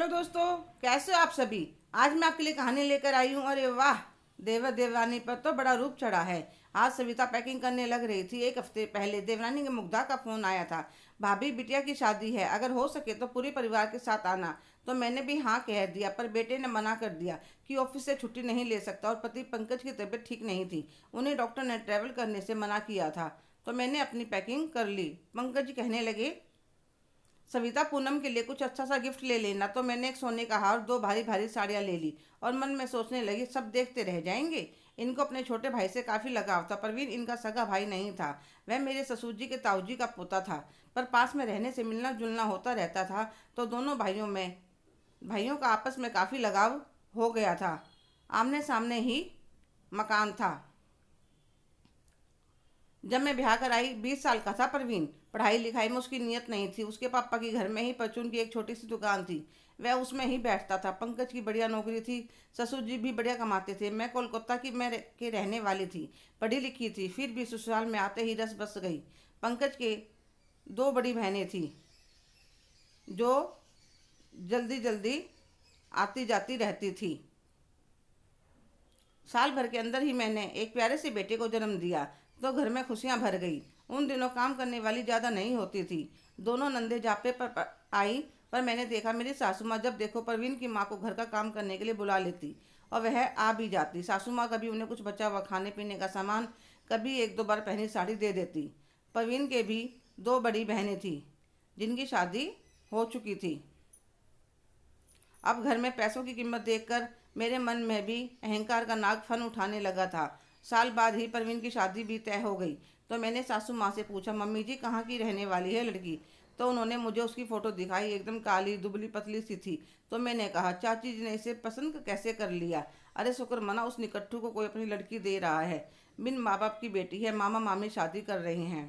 Hello दोस्तों, कैसे हो आप सभी। आज मैं आपके लिए कहानी लेकर आई हूँ। अरे वाह, देवरानी पर तो बड़ा रूप चढ़ा है। आज सविता पैकिंग करने लग रही थी। एक हफ्ते पहले देवरानी के मुग्धा का फोन आया था। भाभी, बिटिया की शादी है, अगर हो सके तो पूरे परिवार के साथ आना। तो मैंने भी हाँ कह दिया, पर बेटे ने मना कर दिया कि ऑफिस से छुट्टी नहीं ले सकता और पति पंकज की तबीयत ठीक नहीं थी। उन्हें डॉक्टर ने ट्रैवल करने से मना किया था। तो मैंने अपनी पैकिंग कर ली। पंकज जी कहने लगे, सविता, पूनम के लिए कुछ अच्छा सा गिफ्ट ले लेना। तो मैंने एक सोने का हार, दो भारी भारी साड़ियाँ ले ली और मन में सोचने लगी, सब देखते रह जाएंगे। इनको अपने छोटे भाई से काफ़ी लगाव था। परवीन इनका सगा भाई नहीं था, वह मेरे ससुर जी के ताऊजी का पोता था। पर पास में रहने से मिलना जुलना होता रहता था, तो दोनों भाइयों का आपस में काफ़ी लगाव हो गया था। आमने सामने ही मकान था। जब मैं ब्याह कर आई, 20 साल का था परवीन। पढ़ाई लिखाई में उसकी नीयत नहीं थी। उसके पापा की घर में ही परचून की एक छोटी सी दुकान थी, वह उसमें ही बैठता था। पंकज की बढ़िया नौकरी थी, ससुर जी भी बढ़िया कमाते थे। मैं कोलकाता के रहने वाली थी, पढ़ी लिखी थी, फिर भी ससुराल में आते ही रस बस गई। पंकज के दो बड़ी बहनें थी, जो जल्दी जल्दी आती जाती रहती थी। साल भर के अंदर ही मैंने एक प्यारे से बेटे को जन्म दिया, तो घर में खुशियां भर गई। उन दिनों काम करने वाली ज़्यादा नहीं होती थी। दोनों नंदे जापे पर आई, पर मैंने देखा मेरी सासू माँ जब देखो परवीन की माँ को घर का काम करने के लिए बुला लेती और वह आ भी जाती। सासू माँ कभी उन्हें कुछ बचा हुआ खाने पीने का सामान, कभी एक दो बार पहनी साड़ी दे देती। परवीन के भी दो बड़ी बहनें थी, जिनकी शादी हो चुकी थी। अब घर में पैसों की कीमत देखकर मेरे मन में भी अहंकार का नाग फन उठाने लगा था। साल बाद ही परवीन की शादी भी तय हो गई। तो मैंने सासू माँ से पूछा, मम्मी जी, कहाँ की रहने वाली है लड़की। तो उन्होंने मुझे उसकी फ़ोटो दिखाई, एकदम काली दुबली पतली सी थी। तो मैंने कहा, चाची जी ने इसे पसंद कैसे कर लिया। अरे शुक्र मना, उस निकट्ठू को कोई अपनी लड़की दे रहा है। बिन माँ बाप की बेटी है, मामा मामी शादी कर रहे हैं।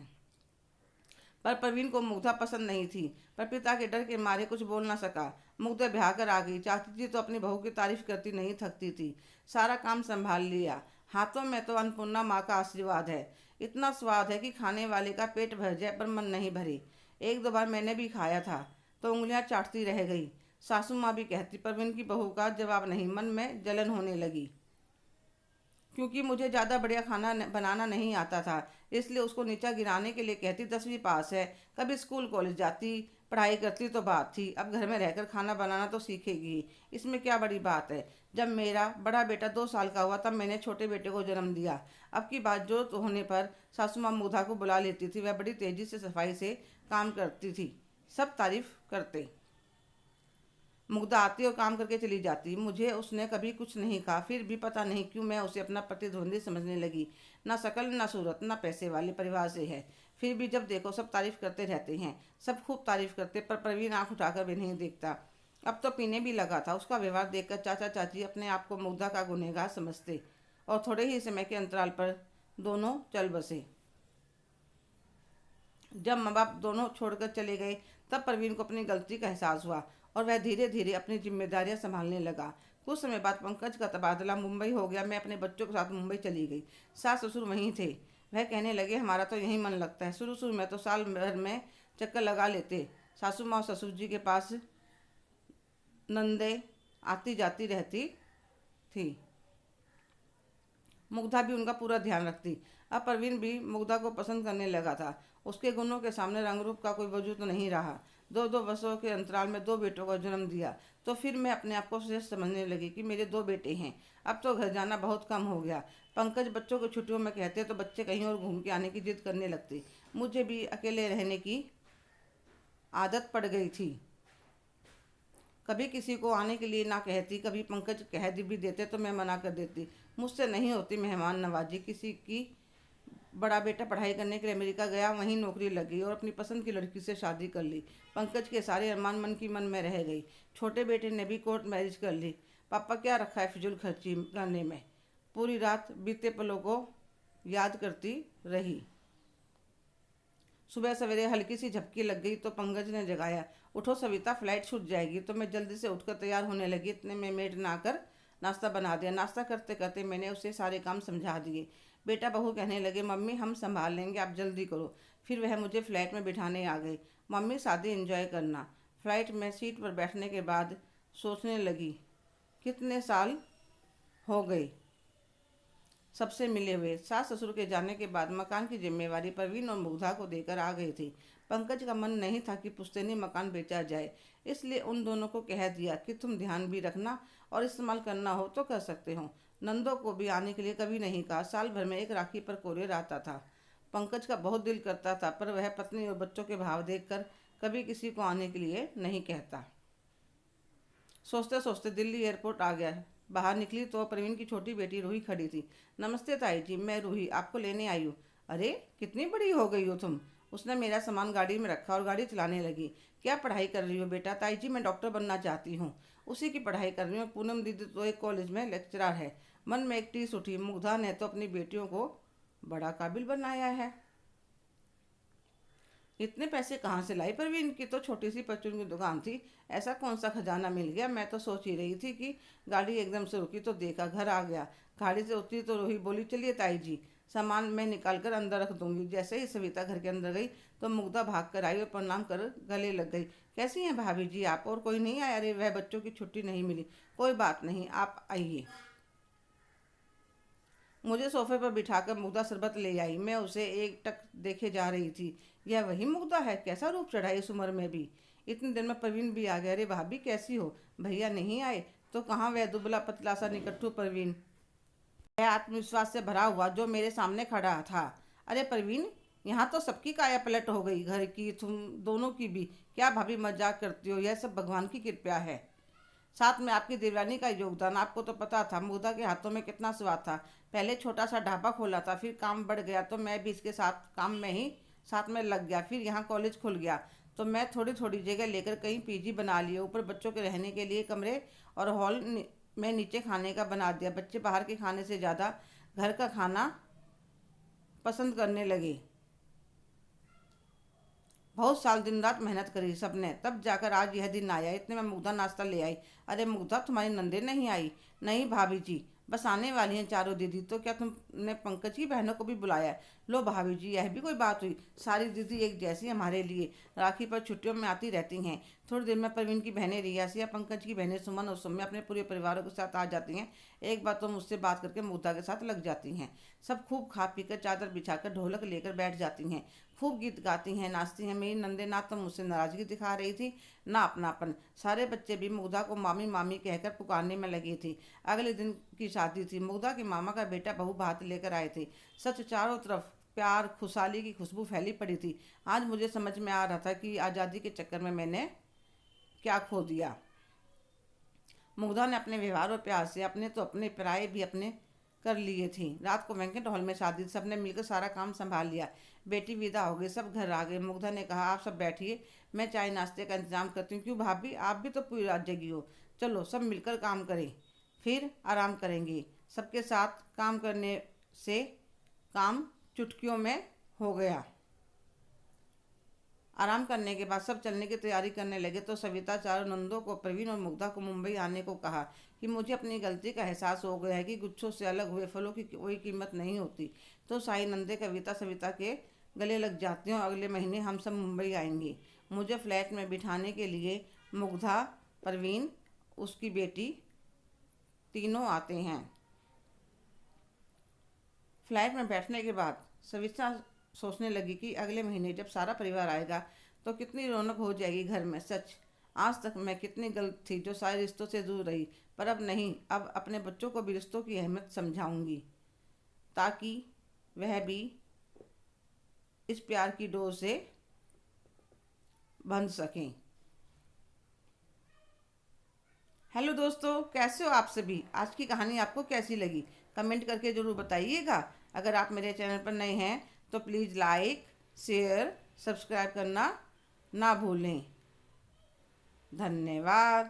पर प्रवीण को मुग्धा पसंद नहीं थी, पर पिता के डर के मारे कुछ बोल ना सका। मुग्धा ब्याह कर आ गई। चाची जी तो अपनी बहू की तारीफ करती नहीं थकती थी। सारा काम संभाल लिया। हाथों में तो अन्नपूर्णा माँ का आशीर्वाद है। इतना स्वाद है कि खाने वाले का पेट भर जाए पर मन नहीं भरे। एक दो बार मैंने भी खाया था, तो उंगलियां चाटती रह गई। सासू माँ भी कहती, प्रवीण की बहू का जवाब नहीं। मन में जलन होने लगी, क्योंकि मुझे ज़्यादा बढ़िया खाना बनाना नहीं आता था, इसलिए उसको नीचा गिराने के लिए कहती, 10वीं पास है, कभी स्कूल कॉलेज जाती, पढ़ाई करती तो बात थी, अब घर में रहकर खाना बनाना तो सीखेगी, इसमें क्या बड़ी बात है। जब मेरा बड़ा बेटा 2 साल का हुआ, तब मैंने छोटे बेटे को जन्म दिया। अब की बात जो होने पर सासू माँ मुग्धा को बुला लेती थी। वह बड़ी तेज़ी से सफाई से काम करती थी, सब तारीफ करते। मुग्धा आती और काम करके चली जाती। मुझे उसने कभी कुछ नहीं कहा, फिर भी पता नहीं क्यों मैं उसे अपना प्रतिद्वंदी समझने लगी। ना शकल, ना सूरत, ना पैसे वाले परिवार से है, फिर भी जब देखो सब तारीफ करते रहते हैं। सब खूब तारीफ करते, पर प्रवीण आंख उठाकर भी नहीं देखता। अब तो पीने भी लगा था। उसका व्यवहार देखकर चाचा चाची अपने आप को मुग्धा का गुनहगार समझते और थोड़े ही समय के अंतराल पर दोनों चल बसे। जब माँ बाप दोनों छोड़कर चले गए, तब प्रवीण को अपनी गलती का एहसास हुआ और वह धीरे धीरे अपनी जिम्मेदारियां संभालने लगा। कुछ समय बाद पंकज का तबादला मुंबई हो गया। मैं अपने बच्चों के साथ मुंबई चली गई। सास ससुर वहीं थे। वह कहने लगे, हमारा तो यहीं मन लगता है। शुरू शुरू में तो साल भर में चक्कर लगा लेते। सासू माँ और ससुर जी के पास नंदे आती जाती रहती थी। मुग्धा भी उनका पूरा ध्यान रखती। अब परवीन भी मुग्धा को पसंद करने लगा था। उसके गुणों के सामने रंग रूप का कोई वजूद नहीं रहा। दो दो वर्षों के अंतराल में दो बेटों का जन्म दिया, तो फिर मैं अपने आप को श्रेष्ठ समझने लगी कि मेरे दो बेटे हैं। अब तो घर जाना बहुत कम हो गया। पंकज बच्चों को छुट्टियों में कहते तो बच्चे कहीं और घूम के आने की जिद करने लगते। मुझे भी अकेले रहने की आदत पड़ गई थी। कभी किसी को आने के लिए ना कहती, कभी पंकज कह भी देते तो मैं मना कर देती। मुझसे नहीं होती मेहमान नवाजी। किसी की बड़ा बेटा पढ़ाई करने के लिए अमेरिका गया, वहीं नौकरी लग गई और अपनी पसंद की लड़की से शादी कर ली। पंकज के सारे अरमान मन की मन में रह गई। छोटे बेटे ने भी कोर्ट मैरिज कर ली। पापा क्या रखा है फिजूल खर्ची करने में। पूरी रात बीते पलों को याद करती रही। सुबह सवेरे हल्की सी झपकी लग गई तो पंकज ने जगाया, उठो सविता, फ्लाइट छूट जाएगी। तो मैं जल्दी से उठकर तैयार होने लगी। इतने में मेड ना कर नाश्ता बना दिया। नाश्ता करते करते मैंने उसे सारे काम समझा दिए। बेटा बहू कहने लगे, मम्मी हम संभाल लेंगे, आप जल्दी करो। फिर वह मुझे फ्लाइट में बिठाने आ गए। मम्मी शादी एंजॉय करना। फ्लाइट में सीट पर बैठने के बाद सोचने लगी, कितने साल हो गए सबसे मिले हुए। सास ससुर के जाने के बाद मकान की जिम्मेवारी परवीन और मुग्धा को देकर आ गई थी। पंकज का मन नहीं था कि पुश्तैनी मकान बेचा जाए, इसलिए उन दोनों को कह दिया कि तुम ध्यान भी रखना और इस्तेमाल करना हो तो कर सकते हो। नंदों को भी आने के लिए कभी नहीं कहा। साल भर में एक राखी पर कोरियर आता था। पंकज का बहुत दिल करता था, पर वह पत्नी और बच्चों के भाव देखकर कभी किसी को आने के लिए नहीं कहता। सोचते सोचते दिल्ली एयरपोर्ट आ गया। बाहर निकली तो प्रवीण की छोटी बेटी रूही खड़ी थी। नमस्ते ताई जी, मैं रूही आपको लेने आई हूँ। अरे कितनी बड़ी हो गई हो तुम। उसने मेरा सामान गाड़ी में रखा और गाड़ी चलाने लगी। क्या पढ़ाई कर रही हो बेटा? ताई जी मैं डॉक्टर बनना चाहती हूँ। उसी की पढ़ाई कर रही हूँ। पूनम दीदी तो एक कॉलेज में लेक्चरर है। मन में एक टीस उठी, मुग्धा ने तो अपनी बेटियों को बड़ा काबिल बनाया है। इतने पैसे कहाँ से लाई परवीन? की तो छोटी सी परचून की दुकान थी, ऐसा कौन सा खजाना मिल गया? मैं तो सोच ही रही थी कि गाड़ी एकदम से रुकी तो देखा घर आ गया। गाड़ी से उतरी तो रोही बोली, चलिए ताई जी सामान मैं निकाल कर अंदर रख दूंगी। जैसे ही सविता घर के अंदर गई तो मुग्धा भाग कर आई और प्रणाम कर गले लग गई। कैसी हैं भाभी जी आप? और कोई नहीं आया? अरे वह बच्चों की छुट्टी नहीं मिली। कोई बात नहीं, आप आइए। मुझे सोफे पर बिठाकर मुग्धा शरबत ले आई। मैं उसे एक टक देखे जा रही थी। यह वही मुग्धा है? कैसा रूप चढ़ा इस उम्र में भी। इतनी देर में प्रवीण भी आ गया। अरे भाभी कैसी हो? भैया नहीं आए तो कहाँ वह दुबला पतला सा निकट्ठू प्रवीण, वह आत्मविश्वास से भरा हुआ जो मेरे सामने खड़ा था। अरे प्रवीण, यहाँ तो सबकी काया पलट हो गई, घर की तुम दोनों की भी। क्या भाभी मजाक करती हो? यह सब भगवान की कृपा है, साथ में आपकी देवरानी का योगदान। आपको तो पता था मुग्धा के हाथों में कितना स्वाद था। पहले छोटा सा ढाबा खोला था, फिर काम बढ़ गया तो मैं भी इसके साथ काम में ही साथ में लग गया। फिर यहाँ कॉलेज खुल गया तो मैं थोड़ी थोड़ी जगह लेकर कहीं पीजी बना लिए। ऊपर बच्चों के रहने के लिए कमरे और हॉल में नीचे खाने का बना दिया। बच्चे बाहर के खाने से ज़्यादा घर का खाना पसंद करने लगे। बहुत साल दिन रात मेहनत करी सबने, तब जाकर आज यह दिन आया। इतने में मुग्धा नाश्ता ले आई। अरे मुग्धा, तुम्हारी नंदे नहीं आई? नहीं भाभी जी, बस आने वाली हैं चारों दीदी। तो क्या तुमने पंकज की बहनों को भी बुलाया है? लो भाभी जी, यह भी कोई बात हुई? सारी दीदी एक जैसी हमारे लिए राखी पर छुट्टियों में आती रहती हैं। थोड़ी देर में प्रवीण की बहनें रियासिया, पंकज की बहनें सुमन और सौम्या अपने पूरे परिवारों के साथ आ जाती हैं। एक बार तो मुझसे बात करके मुग्धा के साथ लग जाती हैं। सब खूब खा पी कर चादर बिछाकर ढोलक लेकर बैठ जाती हैं। खूब गीत गाती हैं, नाचती हैं। मेरी नंदे ना तो मुझसे नाराजगी दिखा रही थी ना अपनापन। सारे बच्चे भी मुग्धा को मामी मामी कहकर पुकारने में लगी थी। अगले दिन की शादी थी। मुग्धा के मामा का बेटा बहू भात लेकर आए थे। सच चारों तरफ प्यार खुशहाली की खुशबू फैली पड़ी थी। आज मुझे समझ में आ रहा था कि आज़ादी के चक्कर में मैंने क्या खो दिया। मुग्धा ने अपने व्यवहार और प्यार से अपने तो अपने पराये भी अपने कर लिए थी। रात को बैंकेट हॉल में शादी, सबने मिलकर सारा काम संभाल लिया। बेटी विदा हो गई, सब घर आ गए। मुग्धा ने कहा, आप सब बैठिए, मैं चाय नाश्ते का इंतजाम करती हूँ। क्यों भाभी, आप भी तो पूरी रात जगी हो। चलो सब मिलकर काम करें, फिर आराम करेंगे। सबके साथ काम करने से काम चुटकियों में हो गया। आराम करने के बाद सब चलने की तैयारी करने लगे तो सविता चारों नंदों को, प्रवीण और मुग्धा को मुंबई आने को कहा कि मुझे अपनी गलती का एहसास हो गया है कि गुच्छों से अलग हुए फलों की कोई कीमत नहीं होती। तो साई नंदे कविता सविता के गले लग जाती हैं और अगले महीने हम सब मुंबई आएंगे। मुझे फ्लैट में बिठाने के लिए मुग्धा, प्रवीण, उसकी बेटी तीनों आते हैं। फ्लाइट में बैठने के बाद सविता सोचने लगी कि अगले महीने जब सारा परिवार आएगा तो कितनी रौनक हो जाएगी घर में। सच, आज तक मैं कितनी गलत थी जो सारे रिश्तों से दूर रही, पर अब नहीं। अब अपने बच्चों को भी रिश्तों की अहमियत समझाऊंगी ताकि वह भी इस प्यार की डोर से बंध सकें। हेलो दोस्तों, कैसे हो आप सभी? आज की कहानी आपको कैसी लगी कमेंट करके ज़रूर बताइएगा। अगर आप मेरे चैनल पर नए हैं तो प्लीज़ लाइक, शेयर, सब्सक्राइब करना ना भूलें। धन्यवाद।